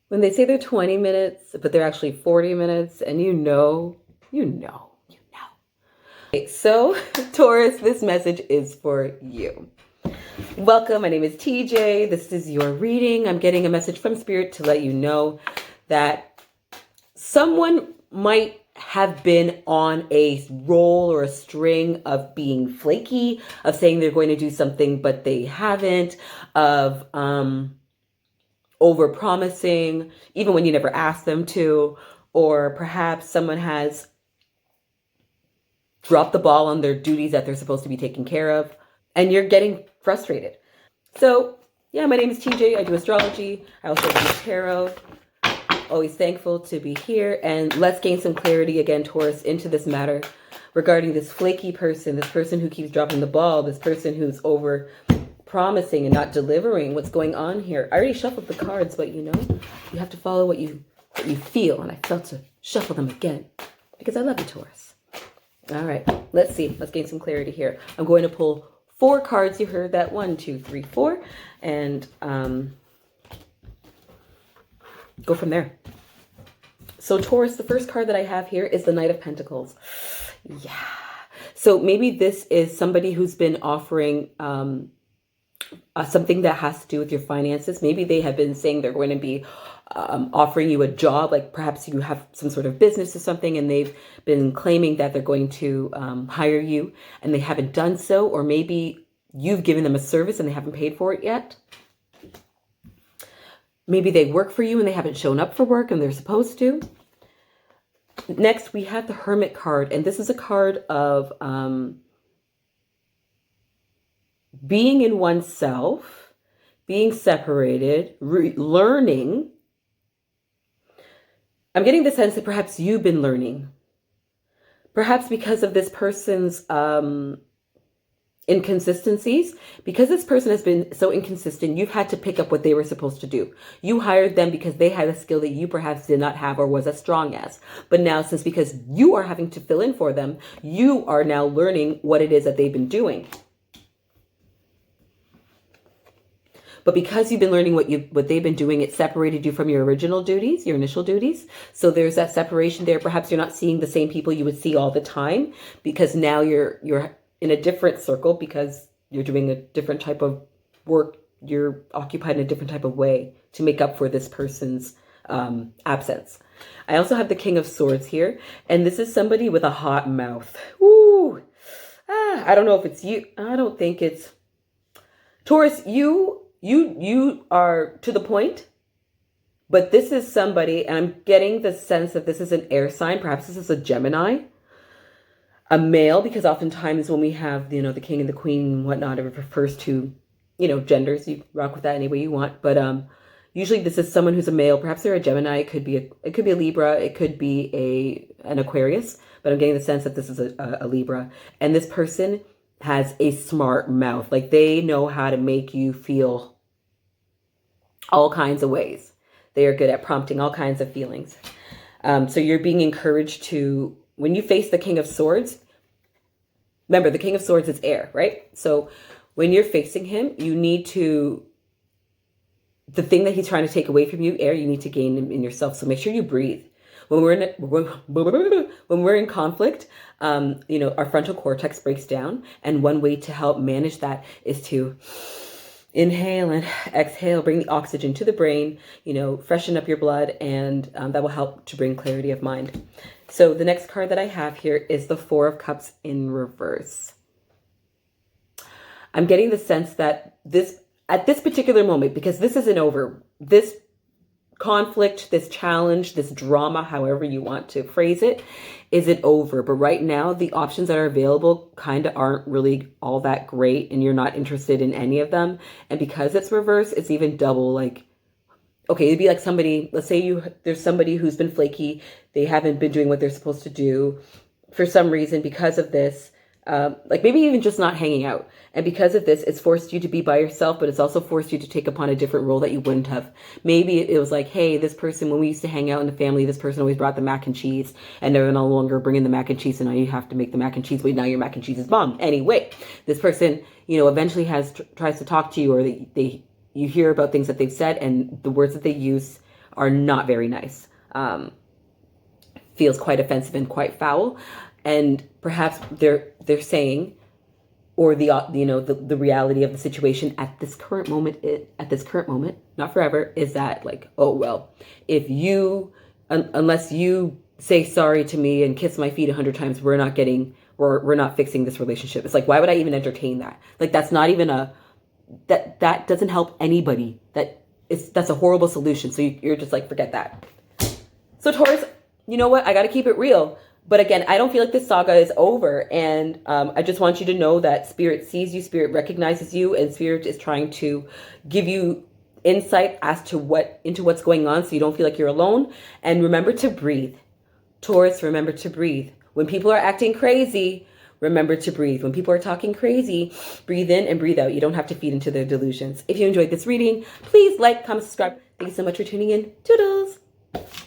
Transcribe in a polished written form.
when they say they're 20 minutes, but they're actually 40 minutes, and you know. Okay, so, Taurus, this message is for you. Welcome, my name is TJ. This is your reading. I'm getting a message from Spirit to let you know that someone might have been on a roll or a string of being flaky, of saying they're going to do something, but they haven't, of over promising, even when you never asked them to, or perhaps someone has dropped the ball on their duties that they're supposed to be taking care of, and you're getting frustrated. So, yeah, my name is TJ. I do astrology. I also do tarot. Always thankful to be here. And let's gain some clarity again, Taurus, into this matter regarding this flaky person, this person who keeps dropping the ball, this person who's over promising and not delivering. What's going on here? I already shuffled the cards, but you have to follow what you feel. And I felt to shuffle them again because I love you, Taurus. All right, let's see. Let's gain some clarity here. I'm going to pull 4 cards. You heard that. 1, 2, 3, 4. And go from there. So Taurus, the first card that I have here is the Knight of Pentacles. Yeah. So maybe this is somebody who's been offering something that has to do with your finances. Maybe they have been saying they're going to be offering you a job, like perhaps you have some sort of business or something, and they've been claiming that they're going to hire you and they haven't done so, or maybe you've given them a service and they haven't paid for it yet. Maybe they work for you and they haven't shown up for work and they're supposed to. Next, we have the Hermit card, and this is a card of being in oneself, being separated, learning. I'm getting the sense that perhaps you've been learning. Perhaps because of this person's inconsistencies, because this person has been so inconsistent, you've had to pick up what they were supposed to do. You hired them because they had a skill that you perhaps did not have or was as strong as. But now, since because you are having to fill in for them, you are now learning what it is that they've been doing. But because you've been learning what they've been doing, it separated you from your original duties, your initial duties. So there's that separation there. Perhaps you're not seeing the same people you would see all the time because now you're in a different circle because you're doing a different type of work. You're occupied in a different type of way to make up for this person's absence. I also have the King of Swords here, and this is somebody with a hot mouth. Ooh, I don't know if it's you. I don't think it's Taurus. You are to the point, but this is somebody, and I'm getting the sense that this is an air sign. Perhaps this is a Gemini, a male, because oftentimes when we have, the king and the queen and whatnot, it refers to, genders. You rock with that any way you want. But usually this is someone who's a male. Perhaps they're a Gemini. It could be a Libra. It could be an Aquarius. But I'm getting the sense that this is a Libra. And this person has a smart mouth. Like they know how to make you feel all kinds of ways. They are good at prompting all kinds of feelings. So you're being encouraged to, when you face the King of Swords, remember the King of Swords is air, right? So when you're facing him, you need to, the thing that he's trying to take away from you, air, you need to gain in yourself. So make sure you breathe. When we're in conflict, our frontal cortex breaks down. And one way to help manage that is to inhale and exhale, bring the oxygen to the brain, freshen up your blood, and that will help to bring clarity of mind. So the next card that I have here is the Four of Cups in reverse. I'm getting the sense that at this particular moment, because this isn't over, this conflict, this challenge, this drama, however you want to phrase it, isn't over. But right now, the options that are available kind of aren't really all that great, and you're not interested in any of them. And because it's reverse, it's even double. Like, okay, it'd be like somebody, let's say there's somebody who's been flaky. They haven't been doing what they're supposed to do for some reason because of this. Like maybe even just not hanging out. And because of this, it's forced you to be by yourself, but it's also forced you to take upon a different role that you wouldn't have. Maybe it was like, hey, this person, when we used to hang out in the family, this person always brought the mac and cheese, and they're no longer bringing the mac and cheese, and now you have to make the mac and cheese. Wait, now your mac and cheese is bomb. Anyway, this person, eventually tries to talk to you, or you hear about things that they've said, and the words that they use are not very nice. Feels quite offensive and quite foul. And perhaps they're saying, or the reality of the situation at this current moment, not forever, is that like, oh well, if you unless you say sorry to me and kiss my feet 100 times, we're not fixing this relationship. It's like, why would I even entertain that? Like, that's not even that doesn't help anybody. That's a horrible solution. So you're just like, forget that. So Taurus, you know what? I got to keep it real. But again, I don't feel like this saga is over. And I just want you to know that Spirit sees you, Spirit recognizes you, and Spirit is trying to give you insight as to into what's going on, so you don't feel like you're alone. And remember to breathe. Taurus, remember to breathe. When people are acting crazy, remember to breathe. When people are talking crazy, breathe in and breathe out. You don't have to feed into their delusions. If you enjoyed this reading, please like, comment, subscribe. Thank you so much for tuning in. Toodles!